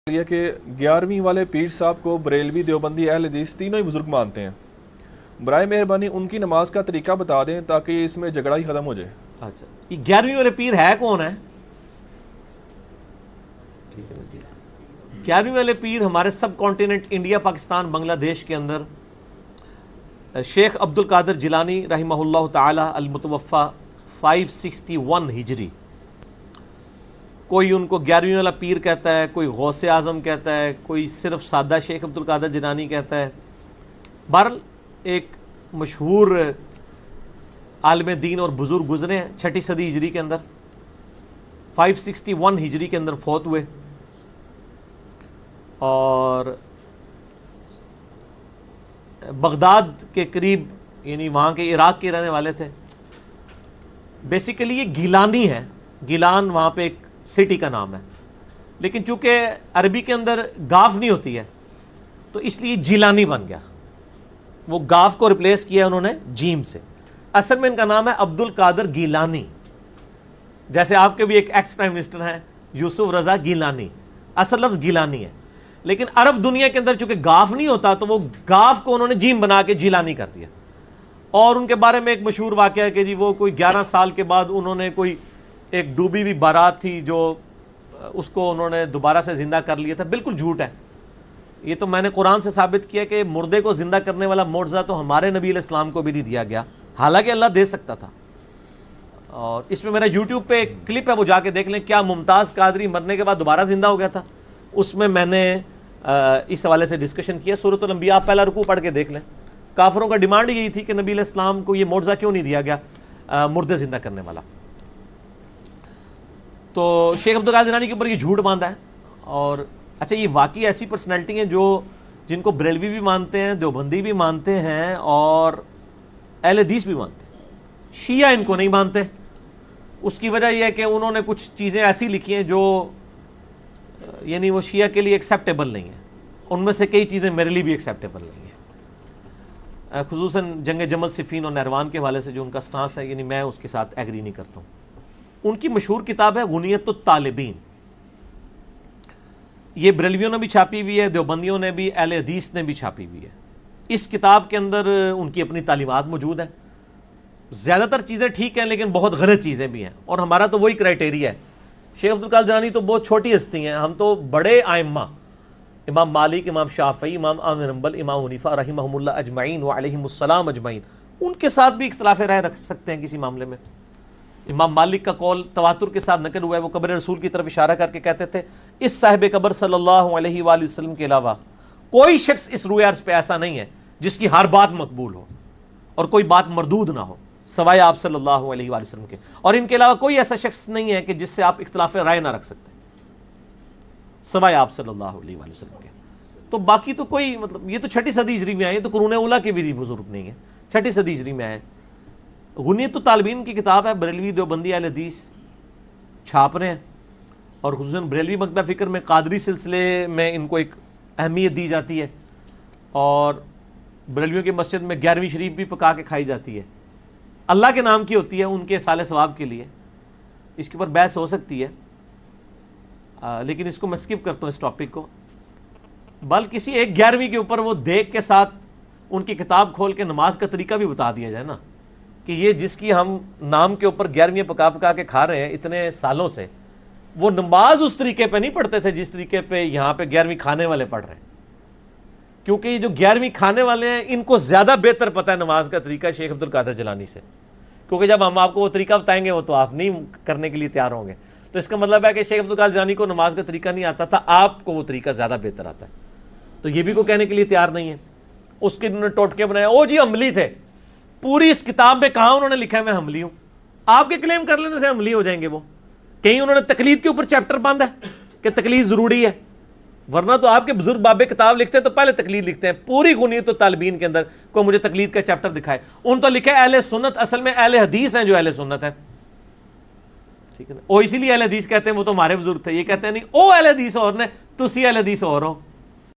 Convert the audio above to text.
یہ کہ 11ویں والے پیر صاحب کو بریلوی دیوبندی اہل حدیث تینوں ہی بزرگ مانتے ہیں۔ برائے مہربانی ان کی نماز کا طریقہ بتا دیں تاکہ اس میں جھگڑا ہی ختم ہو جائے۔ اچھا، یہ 11ویں والے پیر ہے کون ہے؟ ٹھیک ہے جی، 11ویں والے پیر ہمارے سب کانٹیننٹ انڈیا، پاکستان، بنگلہ دیش کے اندر شیخ عبد القادر جیلانی رحمہ اللہ تعالی المتوفی 561 ہجری۔ کوئی ان کو 11ویں والا پیر کہتا ہے، کوئی غوث اعظم کہتا ہے، کوئی صرف سادہ شیخ عبد القادر جیلانی کہتا ہے۔ بہرحال ایک مشہور عالم دین اور بزرگ گزرے ہیں 6 صدی ہجری کے اندر، 561 ہجری کے اندر فوت ہوئے، اور بغداد کے قریب، یعنی وہاں کے عراق کے رہنے والے تھے۔ بیسیکلی یہ گیلانی ہے، گیلان وہاں پہ ایک سٹی کا نام ہے، لیکن چونکہ عربی کے اندر گاف نہیں ہوتی ہے تو اس لیے جیلانی بن گیا، وہ گاف کو ریپلیس کیا انہوں نے جیم سے۔ اصل میں ان کا نام ہے عبد القادر گیلانی، جیسے آپ کے بھی ایک ایکس پرائم منسٹر ہیں یوسف رضا گیلانی، اصل لفظ گیلانی ہے، لیکن عرب دنیا کے اندر چونکہ گاف نہیں ہوتا تو وہ گاف کو انہوں نے جیم بنا کے جیلانی کر دیا۔ اور ان کے بارے میں ایک مشہور واقعہ ہے کہ جی وہ کوئی 11 سال کے بعد انہوں نے کوئی ایک ڈوبی ہوئی بارات تھی جو اس کو انہوں نے دوبارہ سے زندہ کر لیا تھا۔ بالکل جھوٹ ہے یہ، تو میں نے قرآن سے ثابت کیا کہ مردے کو زندہ کرنے والا معجزہ تو ہمارے نبی علیہ السلام کو بھی نہیں دیا گیا، حالانکہ اللہ دے سکتا تھا۔ اور اس میں میرا یوٹیوب پہ ایک کلپ ہے، وہ جا کے دیکھ لیں، کیا ممتاز قادری مرنے کے بعد دوبارہ زندہ ہو گیا تھا، اس میں میں نے اس حوالے سے ڈسکشن کیا۔ سورۃ الانبیاء آپ پہلا رکوع پڑھ کے دیکھ لیں۔ کافروں کا ڈیمانڈ یہی تھی کہ نبی علیہ السلام کو یہ معجزہ کیوں نہیں دیا گیا مردے زندہ کرنے والا۔ تو شیخ عبد القادر جیلانی کے اوپر یہ جھوٹ باندھا ہے۔ اور اچھا، یہ واقعی ایسی پرسنالٹی ہیں جو جن کو بریلوی بھی مانتے ہیں، دیوبندی بھی مانتے ہیں، اور اہل حدیث بھی مانتے ہیں۔ شیعہ ان کو نہیں مانتے۔ اس کی وجہ یہ ہے کہ انہوں نے کچھ چیزیں ایسی لکھی ہیں جو یعنی وہ شیعہ کے لیے ایکسیپٹیبل نہیں ہیں، ان میں سے کئی چیزیں میرے لیے بھی ایکسیپٹیبل نہیں ہیں، خصوصاً جنگ جمل صفین اور نہروان کے حوالے سے جو ان کا سٹانس ہے، یعنی میں اس کے ساتھ ایگری نہیں کرتا ہوں۔ ان کی مشہور کتاب ہے غنیت الطالبین، یہ بریلویوں نے بھی چھاپی ہوئی ہے، دیوبندیوں نے بھی، اہل حدیث نے بھی چھاپی ہوئی ہے۔ اس کتاب کے اندر ان کی اپنی تعلیمات موجود ہیں، زیادہ تر چیزیں ٹھیک ہیں لیکن بہت غلط چیزیں بھی ہیں، اور ہمارا تو وہی کرائٹیریا ہے۔ شیخ عبد القادر جیلانی تو بہت چھوٹی ہستی ہیں، ہم تو بڑے ائمہ، امام مالک، امام شافعی، امام احمد بن حنبل، امام حنیفہ رحمہم اللہ اجمعین وعلیہم السلام اجمعین، ان کے ساتھ بھی اختلاف رائے رکھ سکتے ہیں کسی معاملے میں۔ امام مالک کا قول تواتر کے ساتھ نقل ہوا ہے، وہ قبر رسول کی طرف اشارہ کر کے کہتے تھے اس صاحب قبر صلی اللہ علیہ وآلہ وسلم کے علاوہ کوئی شخص اس روئے عرض پہ ایسا نہیں ہے جس کی ہر بات مقبول ہو اور کوئی بات مردود نہ ہو سوائے آپ صلی اللہ علیہ وآلہ وسلم کے، اور ان کے علاوہ کوئی ایسا شخص نہیں ہے کہ جس سے آپ اختلاف رائے نہ رکھ سکتے سوائے آپ صلی اللہ علیہ وآلہ وسلم کے۔ تو باقی تو کوئی مطلب، یہ تو 6 صدی ہجری میں آئے، تو قرون اولیٰ کے بھی بزرگ نہیں ہیں، 6 صدی ہجری میں آئے۔ غنیت الطالبین کی کتاب ہے، بریلوی دیوبندی اہل حدیث چھاپ رہے ہیں، اور خصوصاً بریلوی مکتبہ فکر میں قادری سلسلے میں ان کو ایک اہمیت دی جاتی ہے، اور بریلویوں کی مسجد میں 11ویں شریف بھی پکا کے کھائی جاتی ہے، اللہ کے نام کی ہوتی ہے، ان کے سال ثواب کے لیے۔ اس کے اوپر بحث ہو سکتی ہے، لیکن اس کو میں سکپ کرتا ہوں اس ٹاپک کو۔ بل کسی ایک 11ویں کے اوپر وہ دیکھ کے ساتھ ان کی کتاب کھول کے نماز کا طریقہ بھی بتا دیا جائے نا، کہ یہ جس کی ہم نام کے اوپر 11ویں پکا پکا کے کھا رہے ہیں اتنے سالوں سے، وہ نماز اس طریقے پہ نہیں پڑھتے تھے جس طریقے پہ یہاں پہ 11ویں کھانے والے پڑھ رہے ہیں، کیونکہ یہ جو 11ویں کھانے والے ہیں ان کو زیادہ بہتر پتہ ہے نماز کا طریقہ شیخ عبد القادر جیلانی سے، کیونکہ جب ہم آپ کو وہ طریقہ بتائیں گے وہ تو آپ نہیں کرنے کے لیے تیار ہوں گے۔ تو اس کا مطلب ہے کہ شیخ عبد القادر جیلانی کو نماز کا طریقہ نہیں آتا تھا، آپ کو وہ طریقہ زیادہ بہتر آتا ہے، تو یہ بھی کوئی کہنے کے لیے تیار نہیں ہے۔ اس کے انہوں نے ٹوٹکے بنایا، او جی عملی تھے، پوری اس کتاب میں کہاں انہوں نے لکھا ہے میں حملی ہوں، آپ کے کلیم کر لینے سے حملی ہو جائیں گے وہ، کہیں انہوں نے تقلید کے اوپر چیپٹر باندھا ہے کہ تقلید ضروری ہے، ورنہ تو آپ کے بزرگ بابے کتاب لکھتے ہیں تو پہلے تقلید لکھتے ہیں۔ پوری غنیت الطالبین کے اندر کوئی مجھے تقلید کا چیپٹر دکھائے، ان تو لکھا ہے اہل سنت، اصل میں اہل حدیث ہیں جو اہل سنت ہیں، ٹھیک ہے نا، وہ اسی لیے اہل حدیث کہتے ہیں، وہ تو ہمارے بزرگ تھے، یہ کہتے ہیں نہیں او اہل حدیث اور نے تسی اہل حدیث اور ہو۔